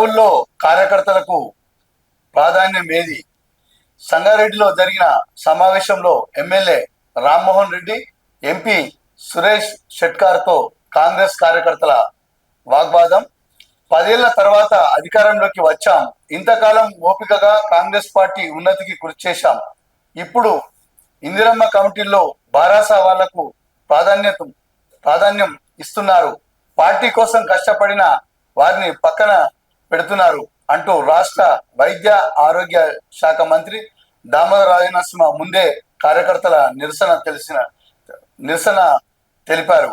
పదవుల్లో కార్యకర్తలకు ప్రాధాన్యం ఏది? సంగారెడ్డిలో జరిగిన సమావేశంలో ఎమ్మెల్యే రామ్మోహన్ రెడ్డి, ఎంపీ సురేష్ షెట్కార్తో కాంగ్రెస్ కార్యకర్తల వాగ్వాదం. 10 ఏళ్ల తర్వాత అధికారంలోకి వచ్చాం, ఇంతకాలం ఓపికగా కాంగ్రెస్ పార్టీ ఉన్నతికి కృషి చేశాం, ఇప్పుడు ఇందిరమ్మ కమిటీల్లో బారాసా వాళ్లకు ప్రాధాన్యం ఇస్తున్నారు, పార్టీ కోసం కష్టపడిన వారిని పక్కన పెడుతున్నారు అంటూ రాష్ట్ర వైద్య ఆరోగ్య శాఖ మంత్రి దామోదర రాజనరసింహ ముందే కార్యకర్తల నిరసన తెలిపారు.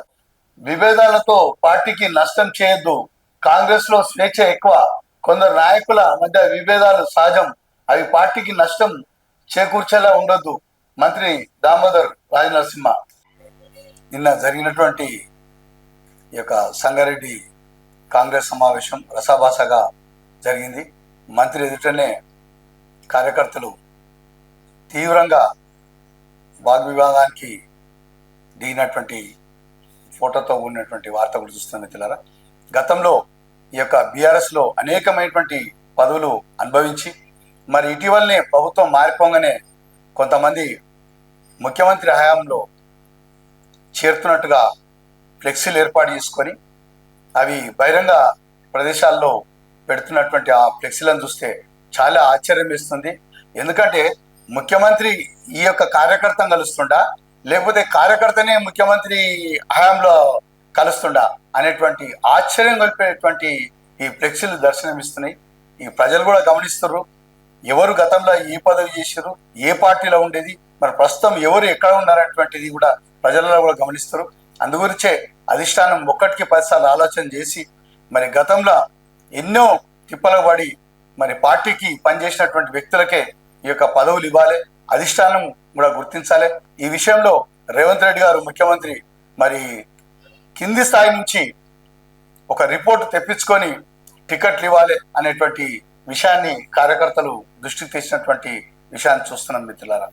విభేదాలతో పార్టీకి నష్టం చేయొద్దు, కాంగ్రెస్ లో స్వేచ్ఛ ఎక్కువ, కొందరు నాయకుల మధ్య విభేదాలు సహజం, అవి పార్టీకి నష్టం చేకూర్చేలా ఉండొద్దు. మంత్రి దామోదర్ రాజనరసింహ నిన్న జరిగినటువంటి ఈ యొక్క సంగారెడ్డి కాంగ్రెస్ సమావేశం రసాభాసగా జరిగింది. మంత్రి ఎదుటనే కార్యకర్తలు తీవ్రంగా వాగ్వివాదానికి దిగినటువంటి ఫోటోతో ఉన్నటువంటి వార్త కూడా చూస్తున్నాం మిత్రులారా. గతంలో ఈ యొక్క బీఆర్ఎస్లో అనేకమైనటువంటి పదవులు అనుభవించి మరి ఇటీవలనే ప్రభుత్వం మారిపోగానే కొంతమంది ముఖ్యమంత్రి హయాంలో చేరుతున్నట్టుగా ఫ్లెక్సీలు ఏర్పాటు చేసుకొని అవి బహిరంగ ప్రదేశాల్లో పెడుతున్నటువంటి ఆ ఫ్లెక్సీలను చూస్తే చాలా ఆశ్చర్యం వేస్తుంది. ఎందుకంటే ముఖ్యమంత్రి ఈ యొక్క కార్యకర్తను కలుస్తుండా, లేకపోతే కార్యకర్తనే ముఖ్యమంత్రి హయాంలో కలుస్తుండా అనేటువంటి ఆశ్చర్యం కలిపేటువంటి ఈ ఫ్లెక్సీలు దర్శనమిస్తున్నాయి. ఈ ప్రజలు కూడా గమనిస్తున్నారు, ఎవరు గతంలో ఏ పదవి చేశారు, ఏ పార్టీలో ఉండేది, మరి ప్రస్తుతం ఎవరు ఎక్కడ ఉన్నారనేటువంటిది కూడా ప్రజలలో కూడా గమనిస్తారు. అందుగురించే అధిష్టానం ఒక్కటికి 10 సార్లు ఆలోచన చేసి మరి గతంలో ఎన్నో తిప్పలు పడి మరి పార్టీకి పనిచేసినటువంటి వ్యక్తులకే ఈ యొక్క పదవులు ఇవ్వాలి, అధిష్టానం కూడా గుర్తించాలి. ఈ విషయంలో రేవంత్ రెడ్డి గారు ముఖ్యమంత్రి మరి కింది స్థాయి నుంచి ఒక రిపోర్ట్ తెప్పించుకొని టికెట్లు ఇవ్వాలి అనేటువంటి విషయాన్ని కార్యకర్తలు దృష్టికి తెచ్చినటువంటి విషయాన్ని చూస్తున్నాం మిత్రులారా.